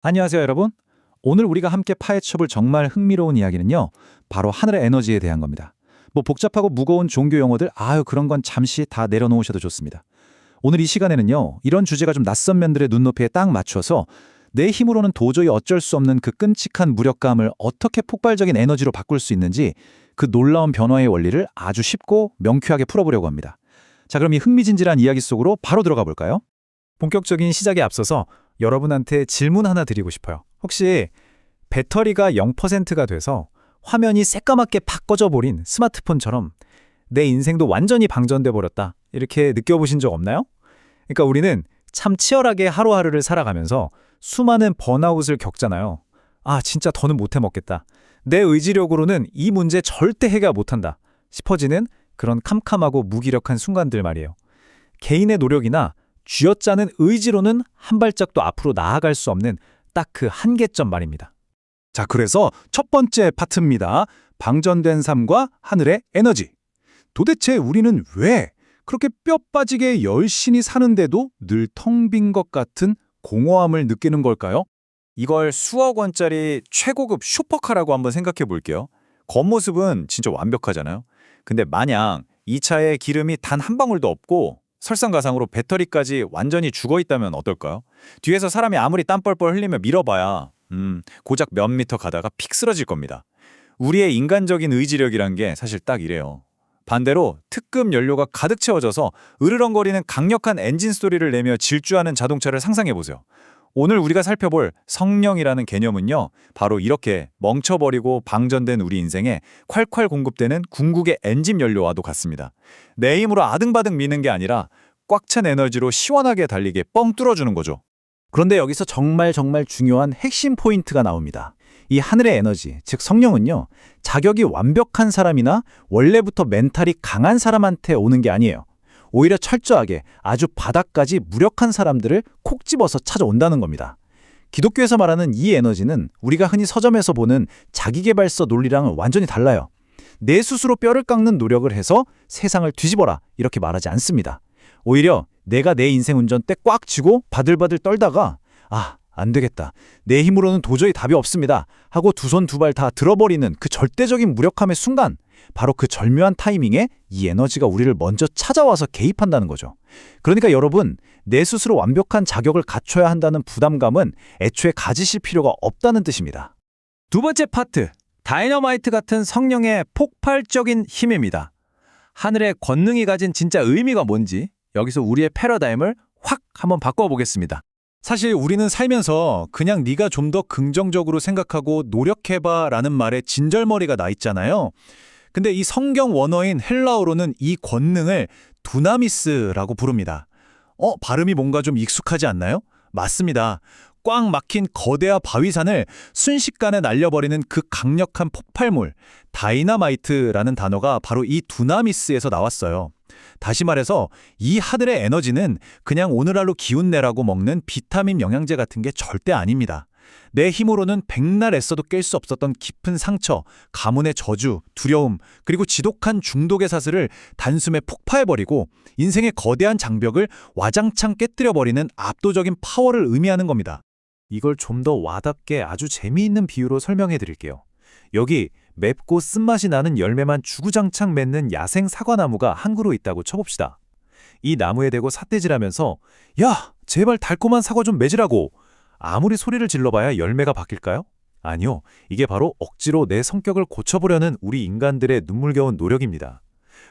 안녕하세요, 여러분. 오늘 우리가 함께 파헤쳐볼 정말 흥미로운 이야기는요, 바로 하늘의 에너지에 대한 겁니다. 뭐 복잡하고 무거운 종교 용어들, 그런 건 잠시 다 내려놓으셔도 좋습니다. 오늘 이 시간에는요, 이런 주제가 좀 낯선 면들의 눈높이에 딱 맞춰서 내 힘으로는 도저히 어쩔 수 없는 그 끔찍한 무력감을 어떻게 폭발적인 에너지로 바꿀 수 있는지 그 놀라운 변화의 원리를 아주 쉽고 명쾌하게 풀어보려고 합니다. 자, 그럼 이 흥미진진한 이야기 속으로 바로 들어가 볼까요? 본격적인 시작에 앞서서 여러분한테 질문 하나 드리고 싶어요. 혹시 배터리가 0%가 돼서 화면이 새까맣게 팍 꺼져버린 스마트폰처럼 내 인생도 완전히 방전돼 버렸다, 이렇게 느껴보신 적 없나요? 그러니까 우리는 참 치열하게 하루하루를 살아가면서 수많은 번아웃을 겪잖아요. 진짜 더는 못해 먹겠다, 내 의지력으로는 이 문제 절대 해결 못한다 싶어지는 그런 캄캄하고 무기력한 순간들 말이에요. 개인의 노력이나 쥐어짜는 의지로는 한 발짝도 앞으로 나아갈 수 없는 딱 그 한계점 말입니다. 자, 그래서 첫 번째 파트입니다. 방전된 삶과 하늘의 에너지. 도대체 우리는 왜 그렇게 뼈 빠지게 열심히 사는데도 늘 텅 빈 것 같은 공허함을 느끼는 걸까요? 이걸 수억 원짜리 최고급 슈퍼카라고 한번 생각해 볼게요. 겉모습은 진짜 완벽하잖아요. 근데 만약 이 차에 기름이 단 한 방울도 없고 설상가상으로 배터리까지 완전히 죽어있다면 어떨까요? 뒤에서 사람이 아무리 땀 뻘뻘 흘리며 밀어봐야 고작 몇 미터 가다가 픽 쓰러질 겁니다. 우리의 인간적인 의지력이란 게 사실 딱 이래요. 반대로 특급 연료가 가득 채워져서 으르렁거리는 강력한 엔진 소리를 내며 질주하는 자동차를 상상해보세요. 오늘 우리가 살펴볼 성령이라는 개념은요, 바로 이렇게 멈춰버리고 방전된 우리 인생에 콸콸 공급되는 궁극의 엔진 연료와도 같습니다. 내 힘으로 아등바등 미는 게 아니라 꽉 찬 에너지로 시원하게 달리게 뻥 뚫어주는 거죠. 그런데 여기서 정말 중요한 핵심 포인트가 나옵니다. 이 하늘의 에너지, 즉 성령은요, 자격이 완벽한 사람이나 원래부터 멘탈이 강한 사람한테 오는 게 아니에요. 오히려 철저하게 아주 바닥까지 무력한 사람들을 콕 집어서 찾아온다는 겁니다. 기독교에서 말하는 이 에너지는 우리가 흔히 서점에서 보는 자기계발서 논리랑은 완전히 달라요. 내 스스로 뼈를 깎는 노력을 해서 세상을 뒤집어라, 이렇게 말하지 않습니다. 오히려 내가 내 인생 운전대 꽉 쥐고 바들바들 떨다가 안 되겠다, 내 힘으로는 도저히 답이 없습니다 하고 두 손 두 발 다 들어버리는 그 절대적인 무력함의 순간, 바로 그 절묘한 타이밍에 이 에너지가 우리를 먼저 찾아와서 개입한다는 거죠. 그러니까 여러분, 내 스스로 완벽한 자격을 갖춰야 한다는 부담감은 애초에 가지실 필요가 없다는 뜻입니다. 두 번째 파트, 다이너마이트 같은 성령의 폭발적인 힘입니다. 하늘의 권능이 가진 진짜 의미가 뭔지 여기서 우리의 패러다임을 확 한번 바꿔보겠습니다. 사실 우리는 살면서 그냥 네가 좀 더 긍정적으로 생각하고 노력해봐 라는 말에 진절머리가 나 있잖아요. 근데 이 성경 원어인 헬라어로는 이 권능을 두나미스라고 부릅니다. 발음이 뭔가 좀 익숙하지 않나요? 맞습니다. 꽉 막힌 거대한 바위산을 순식간에 날려버리는 그 강력한 폭발물, 다이나마이트라는 단어가 바로 이 두나미스에서 나왔어요. 다시 말해서 이 하늘의 에너지는 그냥 오늘 하루 기운 내라고 먹는 비타민 영양제 같은 게 절대 아닙니다. 내 힘으로는 백날 애써도 깰 수 없었던 깊은 상처, 가문의 저주, 두려움, 그리고 지독한 중독의 사슬을 단숨에 폭파해버리고 인생의 거대한 장벽을 와장창 깨뜨려버리는 압도적인 파워를 의미하는 겁니다. 이걸 좀 더 와닿게 아주 재미있는 비유로 설명해 드릴게요. 여기 맵고 쓴맛이 나는 열매만 주구장창 맺는 야생 사과나무가 한 그루 있다고 쳐봅시다. 이 나무에 대고 삿대질하면서 야, 제발 달콤한 사과 좀 맺으라고 아무리 소리를 질러봐야 열매가 바뀔까요? 아니요, 이게 바로 억지로 내 성격을 고쳐보려는 우리 인간들의 눈물겨운 노력입니다.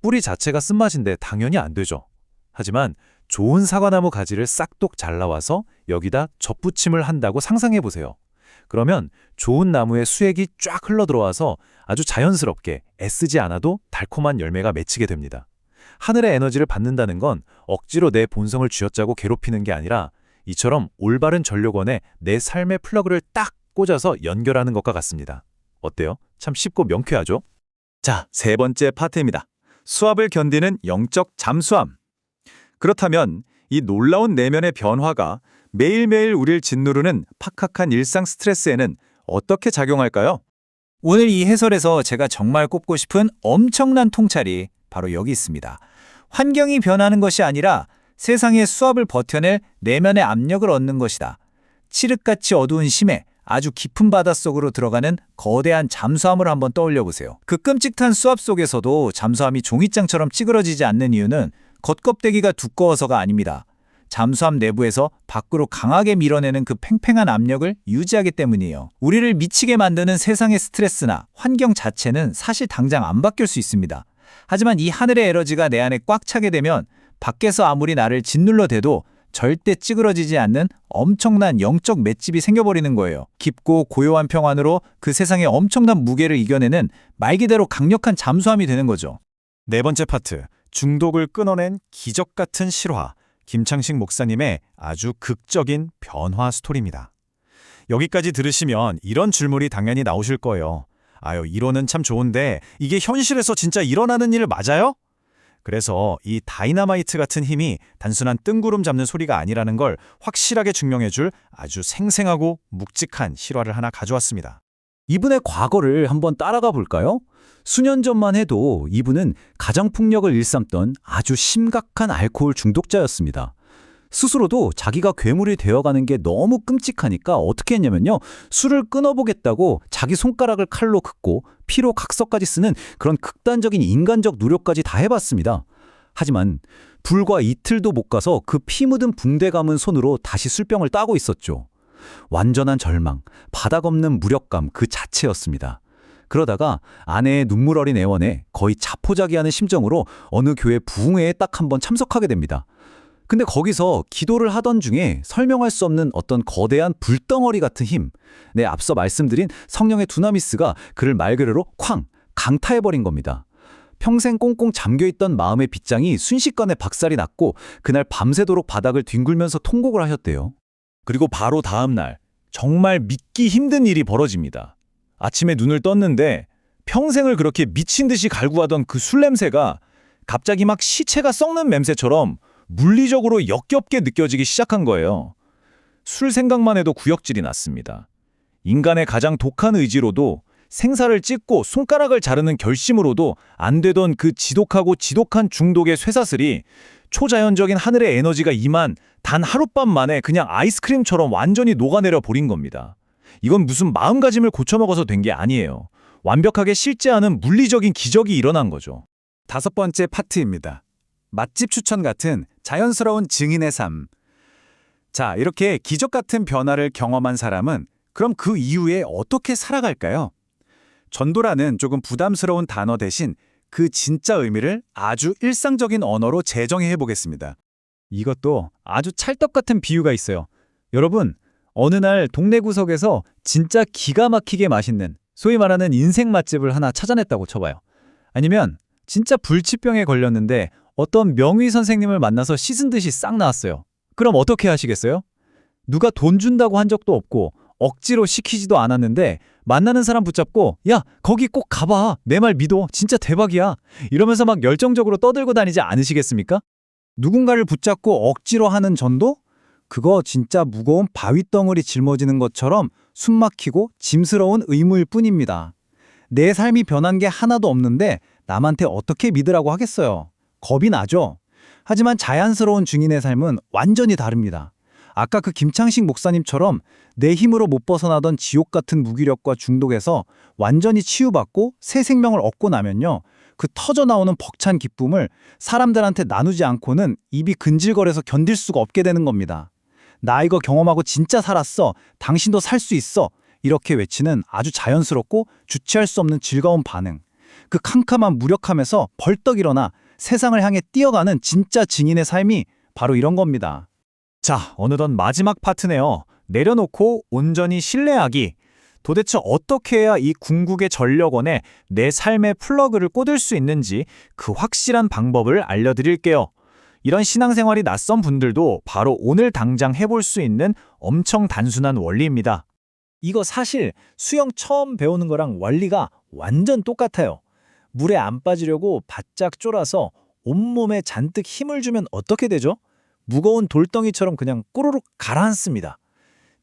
뿌리 자체가 쓴맛인데 당연히 안 되죠. 하지만 좋은 사과나무 가지를 싹둑 잘라와서 여기다 접붙임을 한다고 상상해보세요. 그러면 좋은 나무의 수액이 쫙 흘러들어와서 아주 자연스럽게 애쓰지 않아도 달콤한 열매가 맺히게 됩니다. 하늘의 에너지를 받는다는 건 억지로 내 본성을 쥐어짜고 괴롭히는 게 아니라 이처럼 올바른 전력원에 내 삶의 플러그를 딱 꽂아서 연결하는 것과 같습니다. 어때요? 참 쉽고 명쾌하죠? 자, 세 번째 파트입니다. 수압을 견디는 영적 잠수함. 그렇다면 이 놀라운 내면의 변화가 매일매일 우릴 짓누르는 팍팍한 일상 스트레스에는 어떻게 작용할까요? 오늘 이 해설에서 제가 정말 꼽고 싶은 엄청난 통찰이 바로 여기 있습니다. 환경이 변하는 것이 아니라 세상의 수압을 버텨낼 내면의 압력을 얻는 것이다. 칠흑같이 어두운 심해, 아주 깊은 바닷속으로 들어가는 거대한 잠수함을 한번 떠올려 보세요. 그 끔찍한 수압 속에서도 잠수함이 종이장처럼 찌그러지지 않는 이유는 겉껍데기가 두꺼워서가 아닙니다. 잠수함 내부에서 밖으로 강하게 밀어내는 그 팽팽한 압력을 유지하기 때문이에요. 우리를 미치게 만드는 세상의 스트레스나 환경 자체는 사실 당장 안 바뀔 수 있습니다. 하지만 이 하늘의 에너지가 내 안에 꽉 차게 되면 밖에서 아무리 나를 짓눌러 대도 절대 찌그러지지 않는 엄청난 영적 맷집이 생겨버리는 거예요. 깊고 고요한 평안으로 그 세상의 엄청난 무게를 이겨내는 말 그대로 강력한 잠수함이 되는 거죠. 네 번째 파트, 중독을 끊어낸 기적 같은 실화. 김창식 목사님의 아주 극적인 변화 스토리입니다. 여기까지 들으시면 이런 질문이 당연히 나오실 거예요. 아유, 이론은 참 좋은데 이게 현실에서 진짜 일어나는 일 맞아요? 그래서 이 다이너마이트 같은 힘이 단순한 뜬구름 잡는 소리가 아니라는 걸 확실하게 증명해줄 아주 생생하고 묵직한 실화를 하나 가져왔습니다. 이분의 과거를 한번 따라가 볼까요? 수년 전만 해도 이분은 가정폭력을 일삼던 아주 심각한 알코올 중독자였습니다. 스스로도 자기가 괴물이 되어가는 게 너무 끔찍하니까 어떻게 했냐면요. 술을 끊어보겠다고 자기 손가락을 칼로 긋고 피로 각서까지 쓰는 그런 극단적인 인간적 노력까지 다 해봤습니다. 하지만 불과 이틀도 못 가서 그 피 묻은 붕대 감은 손으로 다시 술병을 따고 있었죠. 완전한 절망, 바닥 없는 무력감 그 자체였습니다. 그러다가 아내의 눈물 어린 애원에 거의 자포자기하는 심정으로 어느 교회 부흥회에 딱 한번 참석하게 됩니다. 근데 거기서 기도를 하던 중에 설명할 수 없는 어떤 거대한 불덩어리 같은 힘, 앞서 말씀드린 성령의 두나미스가 그를 말 그대로 쾅 강타해버린 겁니다. 평생 꽁꽁 잠겨있던 마음의 빗장이 순식간에 박살이 났고 그날 밤새도록 바닥을 뒹굴면서 통곡을 하셨대요. 그리고 바로 다음 날 정말 믿기 힘든 일이 벌어집니다. 아침에 눈을 떴는데 평생을 그렇게 미친 듯이 갈구하던 그 술 냄새가 갑자기 막 시체가 썩는 냄새처럼 물리적으로 역겹게 느껴지기 시작한 거예요. 술 생각만 해도 구역질이 났습니다. 인간의 가장 독한 의지로도 생사를 찢고 손가락을 자르는 결심으로도 안 되던 그 지독하고 지독한 중독의 쇠사슬이 초자연적인 하늘의 에너지가 임한 단 하룻밤 만에 그냥 아이스크림처럼 완전히 녹아내려 버린 겁니다. 이건 무슨 마음가짐을 고쳐먹어서 된 게 아니에요. 완벽하게 실제하는 물리적인 기적이 일어난 거죠. 다섯 번째 파트입니다. 맛집 추천 같은 자연스러운 증인의 삶. 자, 이렇게 기적 같은 변화를 경험한 사람은 그럼 그 이후에 어떻게 살아갈까요? 전도라는 조금 부담스러운 단어 대신 그 진짜 의미를 아주 일상적인 언어로 재정의해 보겠습니다. 이것도 아주 찰떡 같은 비유가 있어요. 여러분, 어느 날 동네 구석에서 진짜 기가 막히게 맛있는 소위 말하는 인생 맛집을 하나 찾아냈다고 쳐봐요. 아니면 진짜 불치병에 걸렸는데 어떤 명의 선생님을 만나서 씻은 듯이 싹 나았어요. 그럼 어떻게 하시겠어요? 누가 돈 준다고 한 적도 없고 억지로 시키지도 않았는데 만나는 사람 붙잡고 야, 거기 꼭 가봐. 내 말 믿어. 진짜 대박이야. 이러면서 막 열정적으로 떠들고 다니지 않으시겠습니까? 누군가를 붙잡고 억지로 하는 전도? 그거 진짜 무거운 바위덩어리 짊어지는 것처럼 숨막히고 짐스러운 의무일 뿐입니다. 내 삶이 변한 게 하나도 없는데 남한테 어떻게 믿으라고 하겠어요. 겁이 나죠? 하지만 자연스러운 증인의 삶은 완전히 다릅니다. 아까 그 김창식 목사님처럼 내 힘으로 못 벗어나던 지옥 같은 무기력과 중독에서 완전히 치유받고 새 생명을 얻고 나면요. 그 터져나오는 벅찬 기쁨을 사람들한테 나누지 않고는 입이 근질거려서 견딜 수가 없게 되는 겁니다. 나 이거 경험하고 진짜 살았어. 당신도 살 수 있어. 이렇게 외치는 아주 자연스럽고 주체할 수 없는 즐거운 반응. 그 캄캄한 무력함에서 벌떡 일어나 세상을 향해 뛰어가는 진짜 증인의 삶이 바로 이런 겁니다. 자, 어느덧 마지막 파트네요. 내려놓고 온전히 신뢰하기. 도대체 어떻게 해야 이 궁극의 전력원에 내 삶의 플러그를 꽂을 수 있는지 그 확실한 방법을 알려드릴게요. 이런 신앙생활이 낯선 분들도 바로 오늘 당장 해볼 수 있는 엄청 단순한 원리입니다. 이거 사실 수영 처음 배우는 거랑 원리가 완전 똑같아요. 물에 안 빠지려고 바짝 쫄아서 온몸에 잔뜩 힘을 주면 어떻게 되죠? 무거운 돌덩이처럼 그냥 꼬르륵 가라앉습니다.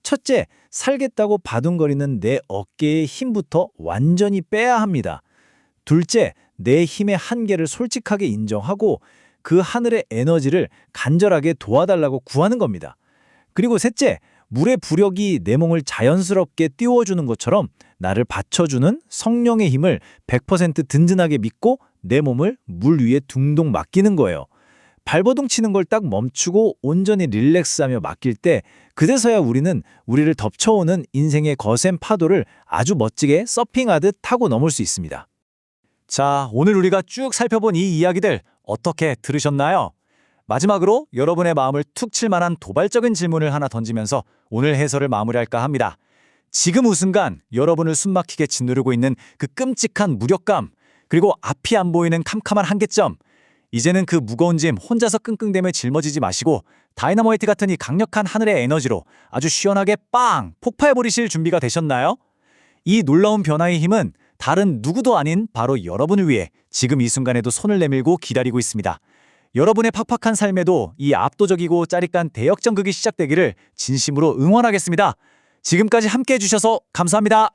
첫째, 살겠다고 바둥거리는 내 어깨의 힘부터 완전히 빼야 합니다. 둘째, 내 힘의 한계를 솔직하게 인정하고 그 하늘의 에너지를 간절하게 도와달라고 구하는 겁니다. 그리고 셋째, 물의 부력이 내 몸을 자연스럽게 띄워주는 것처럼 나를 받쳐주는 성령의 힘을 100% 든든하게 믿고 내 몸을 물 위에 둥둥 맡기는 거예요. 발버둥 치는 걸 딱 멈추고 온전히 릴렉스하며 맡길 때 그제서야 우리는 우리를 덮쳐오는 인생의 거센 파도를 아주 멋지게 서핑하듯 타고 넘을 수 있습니다. 자, 오늘 우리가 쭉 살펴본 이 이야기들 어떻게 들으셨나요? 마지막으로 여러분의 마음을 툭 칠 만한 도발적인 질문을 하나 던지면서 오늘 해설을 마무리할까 합니다. 지금 이 순간 여러분을 숨막히게 짓누르고 있는 그 끔찍한 무력감, 그리고 앞이 안 보이는 캄캄한 한계점, 이제는 그 무거운 짐 혼자서 끙끙대며 짊어지지 마시고 다이너마이트 같은 이 강력한 하늘의 에너지로 아주 시원하게 빵! 폭파해버리실 준비가 되셨나요? 이 놀라운 변화의 힘은 다른 누구도 아닌 바로 여러분을 위해 지금 이 순간에도 손을 내밀고 기다리고 있습니다. 여러분의 팍팍한 삶에도 이 압도적이고 짜릿한 대역전극이 시작되기를 진심으로 응원하겠습니다. 지금까지 함께해 주셔서 감사합니다.